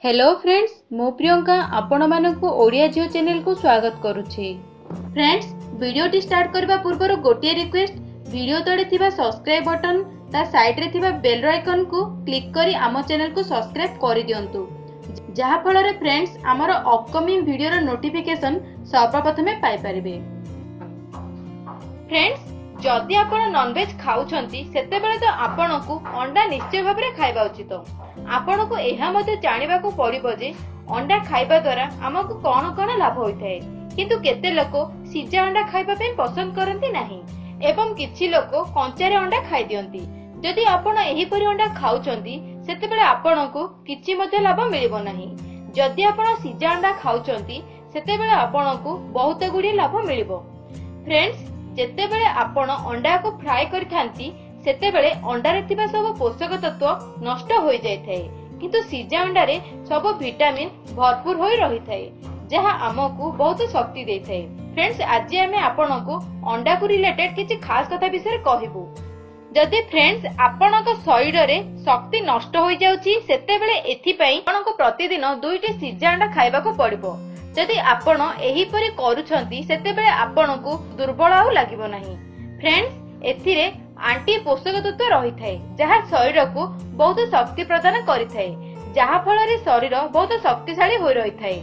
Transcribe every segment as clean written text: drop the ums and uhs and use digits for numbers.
Hello friends, मु प्रियंका आपण मानकु ओडिया जियो channel को स्वागत करुछि। फ्रेंड्स, वीडियो स्टार्ट करबा पूर्व गोटे रिक्वेस्ट, वीडियो तळे थिबा सब्सक्राइब बटन ता साइड रे थिबा बेल आइकन को क्लिक करी आम चैनल को सब्सक्राइब करि दियंतु, जहा फल रे फ्रेंड्स हमर अपकमिंग वीडियो रो नोटिफिकेशन सर्वप्रथमे पाई परिबे। फ्रेंड्स, जदि आपण नॉनवेज खाउछंती सेतेबेले तो आपनको अंडा निश्चय भाबरे खाइबा उचित। आपनको एहा मध्ये जानिबा को पड़िबो जे अंडा खाइबा द्वारा हमकु कोन कोन लाभ होइथाय, किंतु केते लोक सिजा अंडा खाइबा पे पसंद करंती नाही एवं किछि लोक कंचारे अंडा खाइ दियंती। जदि आपण एही परि अंडा खाउछंती सेतेबेले आपनको किछि मध्ये लाभ मिलिबो नाही। जदि आपण सिजा अंडा खाउछंती सेतेबेले आपनको बहुत गुडी लाभ मिलिबो। फ्रेंड्स, जेतेबेले आपण अंडा को फ्राई करिथांती सेतेबेले अंडारे थिबा सब पोषक तत्व नष्ट होई जायथाय, किंतु सिजा अंडारे सब विटामिन भरपूर होई रहिथाय, जहा हमकु बहुत शक्ति देथाय। फ्रेंड्स, आज आमे आपनको अंडा को रिलेटेड किछि खास कथा विषय कहबो। जदि फ्रेंड्स आपनक शरीर रे शक्ति नष्ट होई जाउची सेतेबेले एथि पई आपनको प्रतिदिन 2टी सिजा अंडा खाइबा को पड़िबो। जदि आपण एही परि करूछंती सेतेबेले आपनको दुर्बल आउ लागिबो नाही। फ्रेंड्स, एथिरे आंटी पोषक तत्व रहिथाय, जहा शरीर को बहुत शक्ति प्रदान करिथाय, जहा फल रे शरीर बहुत शक्तिशाली होई रहिथाय।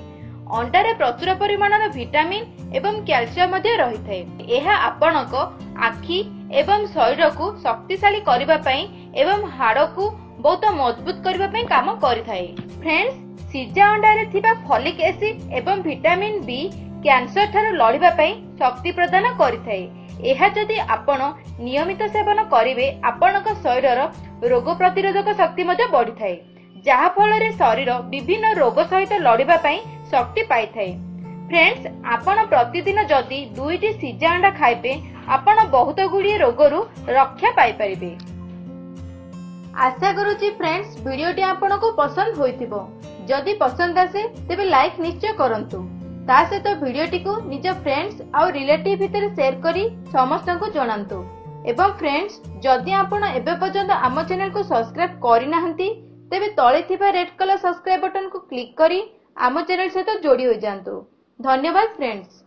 अंडा रे प्रचुर परिमाणर विटामिन एवं कैल्शियम मध्ये रहिथाय। एहा आपनक आखि एवं शरीर को शक्तिशाली करिबा पई एवं हाड़ को बहुत मजबूत करिबा पई काम करिथाय। फ्रेंड्स, सिजा अंडा रे थिबा फॉलिक एसिड एवं विटामिन बी कैंसर ठारू लड़िबा पई शक्ति प्रदान करिथाय। एहा जदि आपण नियमित सेवन करिवे आपनक शरीर रोग प्रतिरोधक शक्ति मध्ये बढ़िथाय, जहा फल रे शरीर विभिन्न रोग सहित लड़िबा पई शक्ति पाइथाय। फ्रेंड्स, आपण प्रतिदिन जदि 2टी सिजा अंडा खाइबे आपण बहुत गुडी रोगरु रक्षा पाई परिबे। आशा करूची फ्रेंड्स वीडियोटी आपनको पसंद होइथिबो। जदि पसंद आसे तेबे लाइक निश्चय करंतु। ता सहित वीडियोटी को निज फ्रेंड्स और रिलेटिव भितर शेयर करी समस्त को जणांतु। एवं फ्रेंड्स, जदि आपण एबे पर्यंत आम चैनल को सब्सक्राइब करि नाहंती तेबे तळे थिबा रेड कलर सब्सक्राइब बटन को क्लिक करी आम चैनल सहित जोड़ी हो जांतु। धन्यवाद फ्रेंड्स।